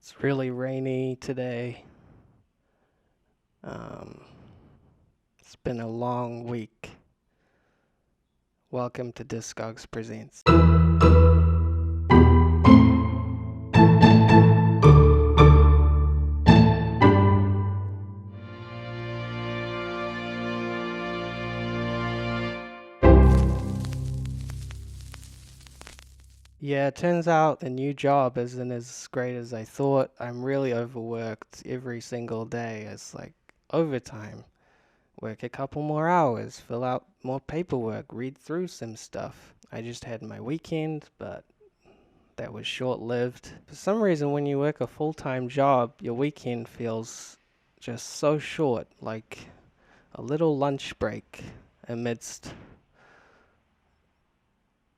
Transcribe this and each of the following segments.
It's really rainy today. Um, it's been a long week. Welcome to Diskogs Presents. Yeah, it turns out the new job isn't as great as I thought. I'm really overworked every single day. It's like overtime. Work a couple more hours, fill out more paperwork, read through some stuff. I just had my weekend, but that was short-lived. For some reason, when you work a full-time job, your weekend feels just so short, like a little lunch break amidst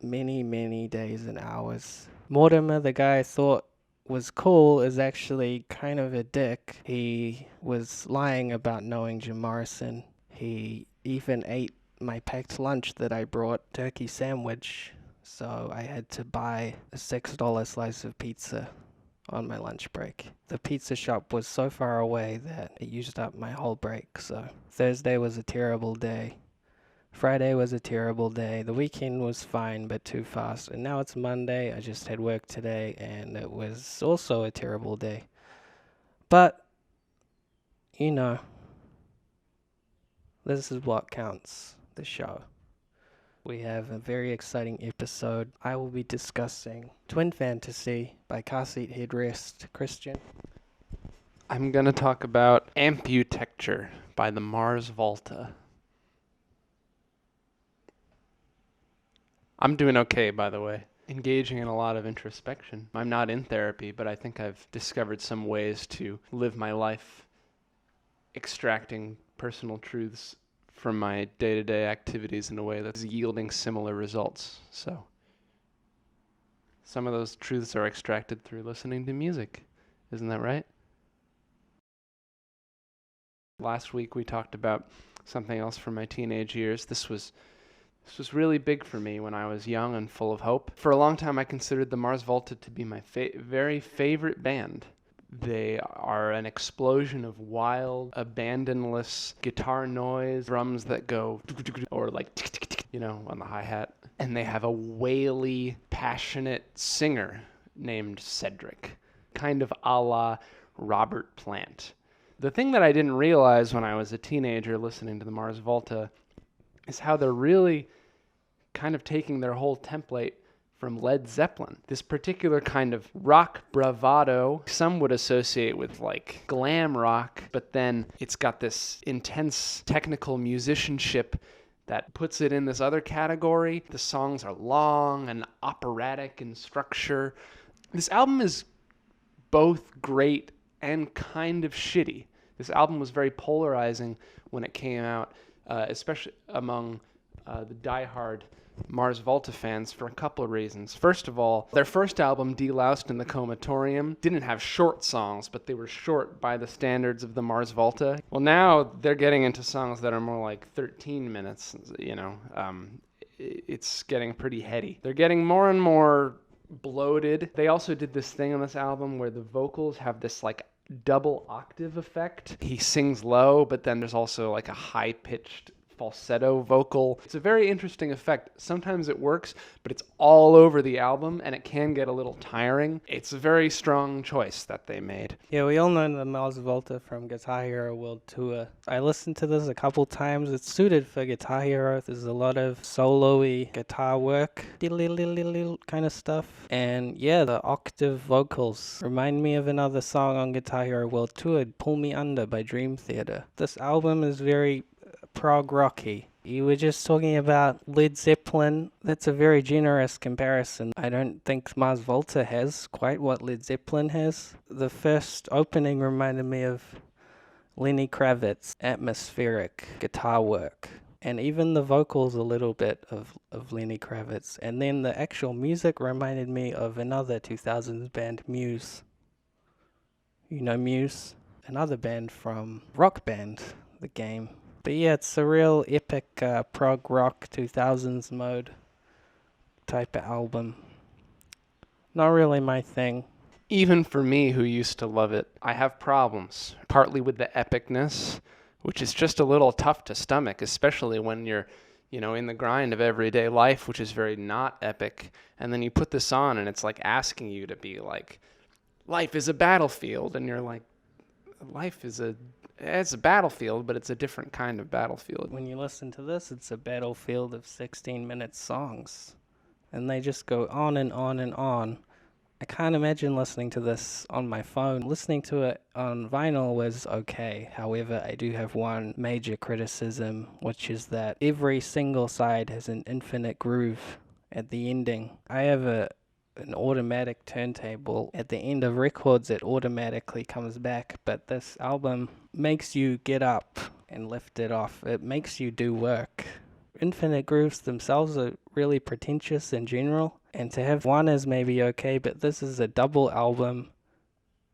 many days and hours. Mortimer, the guy I thought was cool, is actually kind of a dick. He was lying about knowing Jim Morrison. He even ate my packed lunch that I brought, turkey sandwich, so I had to buy a $6 slice of pizza on my lunch break. The pizza shop was so far away that it used up my whole break, so Thursday was a terrible day. Friday was a terrible day. The weekend was fine, but too fast. And now it's Monday. I just had work today, and it was also a terrible day. But, you know, this is what counts, the show. We have a very exciting episode. I will be discussing Twin Fantasy by Seat Headrest. Christian? I'm going to talk about Amputechture by the Mars Volta. I'm doing okay, by the way. Engaging in a lot of introspection. I'm not in therapy, but I think I've discovered some ways to live my life extracting personal truths from my day-to-day activities in a way that's yielding similar results. So some of those truths are extracted through listening to music. Isn't that right? Last week we talked about something else from my teenage years. This was really big for me when I was young and full of hope. For a long time, I considered the Mars Volta to be my very favorite band. They are an explosion of wild, abandonless guitar noise, drums that go or like on the hi-hat. And they have a waily, passionate singer named Cedric, kind of a la Robert Plant. The thing that I didn't realize when I was a teenager listening to the Mars Volta is how they're really kind of taking their whole template from Led Zeppelin. This particular kind of rock bravado, some would associate with like glam rock, but then it's got this intense technical musicianship that puts it in this other category. The songs are long and operatic in structure. This album is both great and kind of shitty. This album was very polarizing when it came out, especially among the diehard Mars Volta fans for a couple of reasons. First of all, their first album, Deloused in the Comatorium, didn't have short songs, but they were short by the standards of the Mars Volta. Well, now they're getting into songs that are more like 13 minutes, it's getting pretty heady. They're getting more and more bloated. They also did this thing on this album where the vocals have this like double octave effect. He sings low, but then there's also like a high-pitched falsetto vocal. It's a very interesting effect. Sometimes it works, but it's all over the album, and it can get a little tiring. It's a very strong choice that they made. Yeah, we all know the Mars Volta from Guitar Hero World Tour. I listened to this a couple times. It's suited for Guitar Hero. There's a lot of solo-y guitar work, kind of stuff. And yeah, the octave vocals remind me of another song on Guitar Hero World Tour, Pull Me Under by Dream Theater. This album is very prog rocky. You were just talking about Led Zeppelin. That's a very generous comparison. I don't think Mars Volta has quite what Led Zeppelin has. The first opening reminded me of Lenny Kravitz's atmospheric guitar work, and even the vocals a little bit of Lenny Kravitz. And then the actual music reminded me of another 2000s band, Muse. You know Muse? Another band from Rock Band, the game. But yeah, it's a real epic prog rock 2000s mode type of album. Not really my thing. Even for me, who used to love it, I have problems, partly with the epicness, which is just a little tough to stomach, especially when you're, in the grind of everyday life, which is very not epic. And then you put this on and it's like asking you to be like, life is a battlefield. And you're like, it's a battlefield, but it's a different kind of battlefield. When you listen to this, it's a battlefield of 16-minute songs. And they just go on and on and on. I can't imagine listening to this on my phone. Listening to it on vinyl was okay. However, I do have one major criticism, which is that every single side has an infinite groove at the ending. I have an automatic turntable. At the end of records, it automatically comes back, but this album makes you get up and lift it off. It makes you do work. Infinite grooves themselves are really pretentious in general, and to have one is maybe okay, but this is a double album.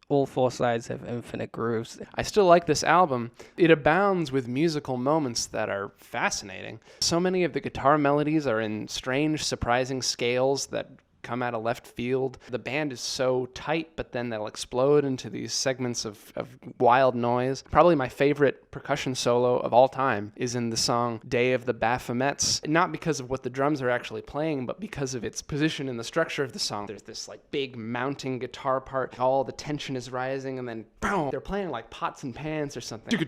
All four sides have infinite grooves. I still like this album. It abounds with musical moments that are fascinating. So many of the guitar melodies are in strange, surprising scales that come out of left field. The band is so tight, but then they'll explode into these segments of wild noise. Probably my favorite percussion solo of all time is in the song Day of the Baphomets. Not because of what the drums are actually playing, but because of its position in the structure of the song. There's this like big mounting guitar part. All the tension is rising, and then boom, they're playing like pots and pans or something.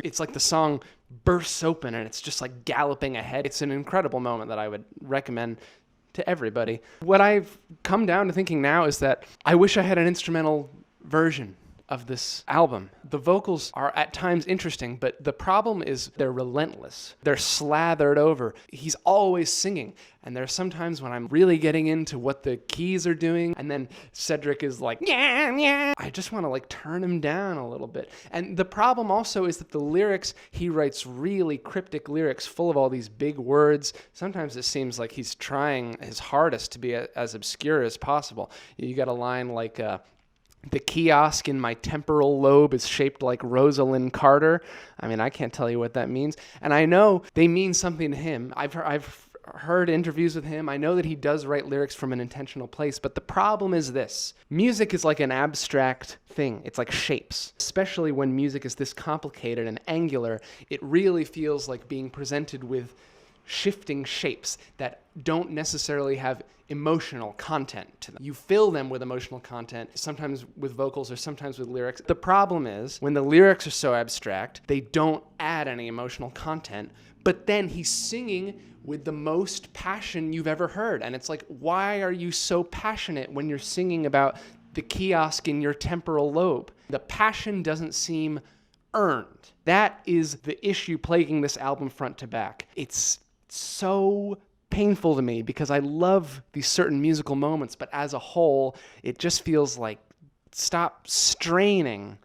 It's like the song bursts open and it's just like galloping ahead. It's an incredible moment that I would recommend to everybody. What I've come down to thinking now is that I wish I had an instrumental version of this album. The vocals are at times interesting, but the problem is they're relentless. They're slathered over. He's always singing. And there are some times when I'm really getting into what the keys are doing, and then Cedric is like, yeah, yeah. I just want to like turn him down a little bit. And the problem also is that the lyrics, he writes really cryptic lyrics full of all these big words. Sometimes it seems like he's trying his hardest to be as obscure as possible. You got a line like, the kiosk in my temporal lobe is shaped like Rosalind Carter. I mean, I can't tell you what that means. And I know they mean something to him. I've heard interviews with him. I know that he does write lyrics from an intentional place. But the problem is this. Music is like an abstract thing. It's like shapes. Especially when music is this complicated and angular, it really feels like being presented with shifting shapes that don't necessarily have emotional content to them. You fill them with emotional content, sometimes with vocals or sometimes with lyrics. The problem is, when the lyrics are so abstract, they don't add any emotional content, but then he's singing with the most passion you've ever heard. And it's like, why are you so passionate when you're singing about the kiosk in your temporal lobe? The passion doesn't seem earned. That is the issue plaguing this album front to back. It's so painful to me because I love these certain musical moments, but as a whole, it just feels like stop straining.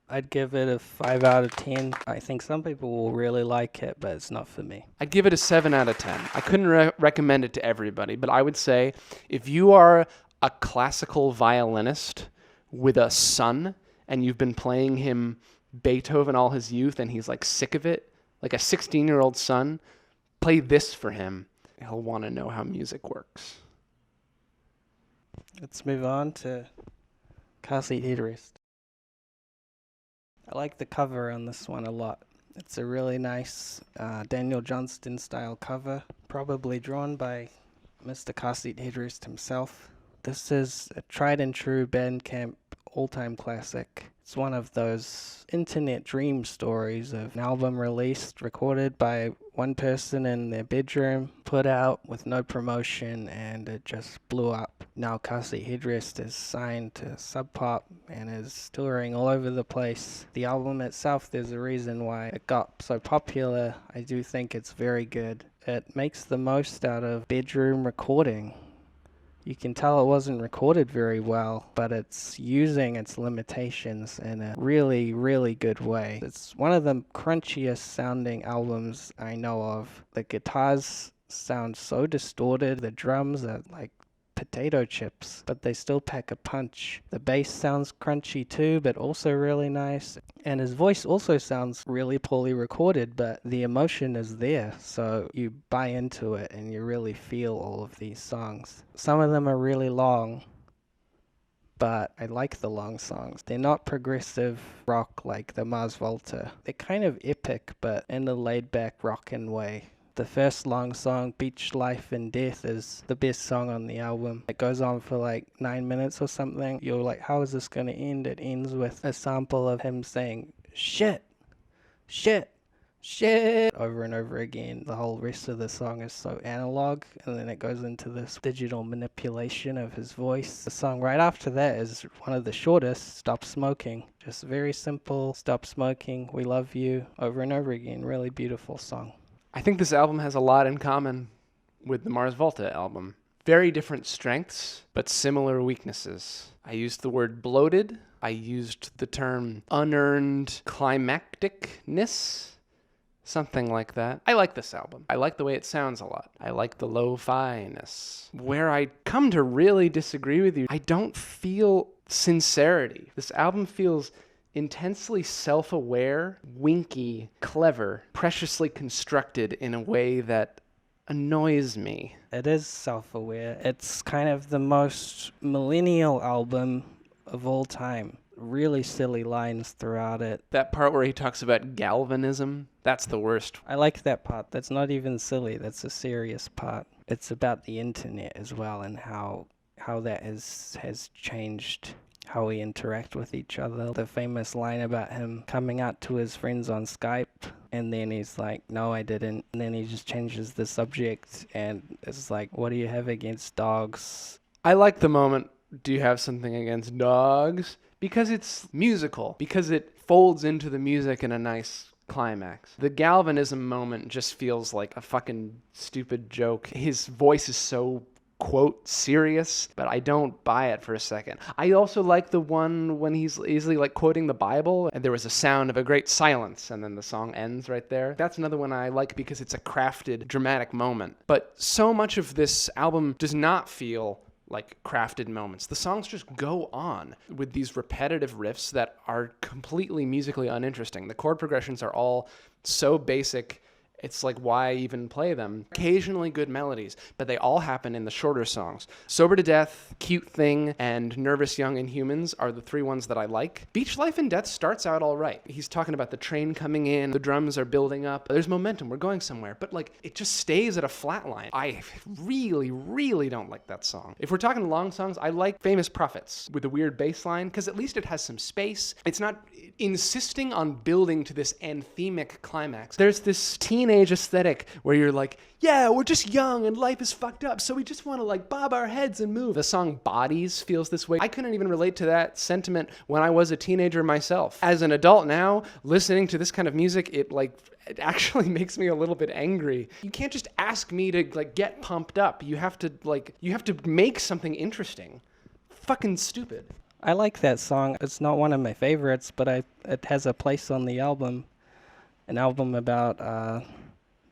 I'd give it a 5 out of 10. I think some people will really like it, but it's not for me. I'd give it a 7 out of 10. I couldn't recommend it to everybody, but I would say if you are a classical violinist with a son and you've been playing him Beethoven all his youth and he's like sick of it, like a 16-year-old son, play this for him. He'll want to know how music works. Let's move on to Seat Headrest. I like the cover on this one a lot. It's a really nice Daniel Johnston style cover, probably drawn by Mr. Seat Headrest himself. This is a tried and true Bandcamp all-time classic. It's one of those internet dream stories of an album released, recorded by one person in their bedroom, put out with no promotion, and it just blew up. Now Seat Headrest is signed to Sub Pop and is touring all over the place. The album itself, there's a reason why it got so popular. I do think it's very good. It makes the most out of bedroom recording. You can tell it wasn't recorded very well, but it's using its limitations in a really, really good way. It's one of the crunchiest sounding albums I know of. The guitars sound so distorted. The drums are like potato chips, but they still pack a punch. The bass sounds crunchy too, but also really nice. And his voice also sounds really poorly recorded, but the emotion is there, so you buy into it and you really feel all of these songs. Some of them are really long, but I like the long songs. They're not progressive rock like the Mars Volta. They're kind of epic, but in a laid-back rockin' way. The first long song, Beach Life and Death, is the best song on the album. It goes on for like 9 minutes or something. You're like, how is this gonna end? It ends with a sample of him saying, shit, shit, shit, over and over again. The whole rest of the song is so analog, and then it goes into this digital manipulation of his voice. The song right after that is one of the shortest, Stop Smoking. Just very simple, stop smoking, we love you, over and over again. Really beautiful song. I think this album has a lot in common with the Mars Volta album. Very different strengths, but similar weaknesses. I used the word bloated. I used the term unearned climacticness. Something like that. I like this album. I like the way it sounds a lot. I like the lo-fi-ness. Where I come to really disagree with you, I don't feel sincerity. This album feels intensely self-aware, winky, clever, preciously constructed in a way that annoys me. It is self-aware. It's kind of the most millennial album of all time. Really silly lines throughout it. That part where he talks about galvanism, that's the worst. I like that part. That's not even silly. That's a serious part. It's about the internet as well, and how that has changed how we interact with each other. The famous line about him coming out to his friends on Skype, and then he's like, no, I didn't. And then he just changes the subject, and it's like, what do you have against dogs? I like the moment, do you have something against dogs? Because it's musical, because it folds into the music in a nice climax. The galvanism moment just feels like a fucking stupid joke. His voice is so, quote, serious, but I don't buy it for a second. I also like the one when he's easily like quoting the Bible, and there was a sound of a great silence, and then the song ends right there. That's another one I like because it's a crafted, dramatic moment. But so much of this album does not feel like crafted moments. The songs just go on with these repetitive riffs that are completely musically uninteresting. The chord progressions are all so basic, it's like, why even play them? Occasionally good melodies, but they all happen in the shorter songs. Sober to Death, Cute Thing, and Nervous Young Inhumans are the three ones that I like. Beach Life and Death starts out all right. He's talking about the train coming in, the drums are building up, there's momentum, we're going somewhere, but like, it just stays at a flat line. I really, really don't like that song. If we're talking long songs, I like Famous Prophets with a weird bass line, because at least it has some space. It's not insisting on building to this anthemic climax. There's this teenage aesthetic where you're like, yeah, we're just young and life is fucked up, so we just want to like bob our heads and move. The song Bodies feels this way. I couldn't even relate to that sentiment when I was a teenager myself. As an adult now, listening to this kind of music, it actually makes me a little bit angry. You can't just ask me to like get pumped up. You have to make something interesting. Fucking stupid. I like that song. It's not one of my favorites, but it has a place on the album. An album about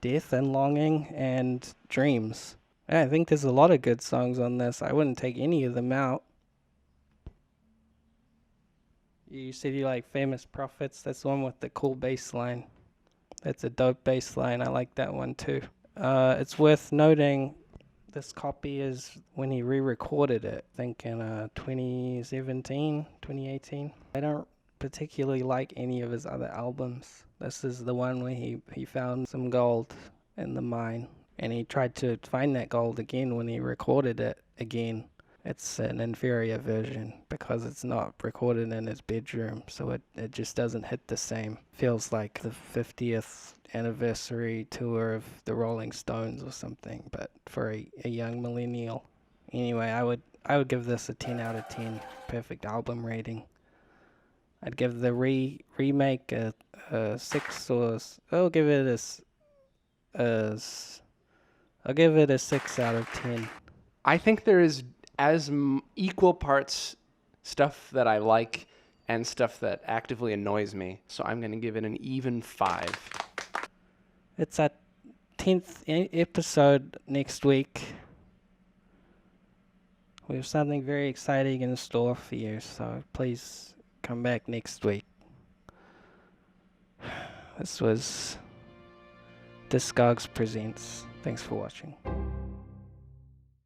death and longing and dreams. I think there's a lot of good songs on this. I wouldn't take any of them out. You said you like Famous Prophets. That's the one with the cool bass line. That's a dope bass line. I like that one too. It's worth noting this copy is when he re-recorded it, I think in 2017, 2018. I don't particularly like any of his other albums. This is the one where he found some gold in the mine, and he tried to find that gold again when he recorded it again. It's an inferior version because it's not recorded in his bedroom, so it just doesn't hit the same. Feels like the 50th anniversary tour of the Rolling Stones or something, but for a young millennial. Anyway, I would give this a 10 out of 10. Perfect album rating. I'd give the remake a 6 or I'll give it a 6 out of 10. I think there is equal parts stuff that I like and stuff that actively annoys me. So I'm going to give it an even 5. It's our 10th episode next week. We have something very exciting in store for you, so please come back next week. This was Diskogs Presents. Thanks for watching.